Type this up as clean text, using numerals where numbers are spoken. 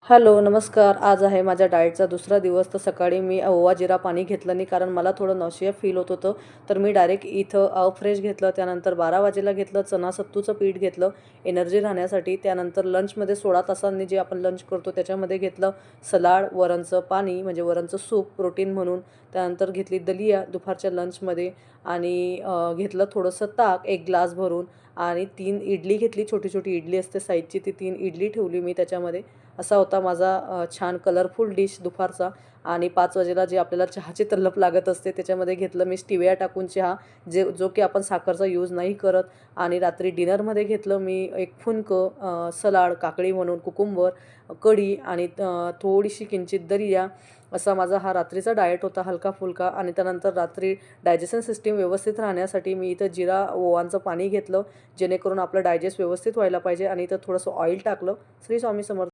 Hello, नमस्कार. आज आहे माझ्या डाएटचा दुसरा दिवस. तर सकाळी मी ओवा जिरा पाणी घेतलं नाही, कारण मला थोडं नॉसिया फील होत होतं. तर मी डायरेक्ट इथं फ्रेश घेतलं. त्यानंतर 12 वाजेला घेतलं चना सत्तूचं पीठ घेतलं एनर्जी राहण्यासाठी. त्यानंतर लंचमध्ये 16 तासांनी जे आपण लंच करतो त्याच्यामध्ये घेतलं सलाड, वरणचं पाणी म्हणजे वरणचं सूप प्रोटीन म्हणून. त्यानंतर घेतली दलिया दुपारच्या लंचमध्ये आणि घेतलं थोडंसं ताक 1 ग्लास भरून आणि 3 इडली घेतली. छोटी-छोटी इडली असते साईजची, ती 3 इडली ठेवली मी त्याच्यामध्ये. असा होता माझा छान कलरफुल डिश दुपारचा. आणि 5 वाजेला जे आपल्याला चहाची तलप लागत असते त्याच्यामध्ये घेतलं मी स्टिविया टाकून चहा, जो की आपण साखरचा यूज नाही करत. आणि रात्री डिनरमध्ये घेतलं मी एक फुनकं सलाड, काकडी म्हणून कुकुंबर, कढी आणि थोडीशी किंचित दलिया. असा माझा हा रात्रीचा डाएट होता हलका-फुलका. आणि त्यानंतर रात्री डायजेशन सिस्टीम व्यवस्थित राहण्यासाठी मी इथं जिरा ओवांचं पाणी घेतलं, जेणेकरून आपलं डायजेस्ट व्यवस्थित व्हायला पाहिजे. आणि इथं थोडंसं ऑइल टाकलं. श्री स्वामी समर्थ.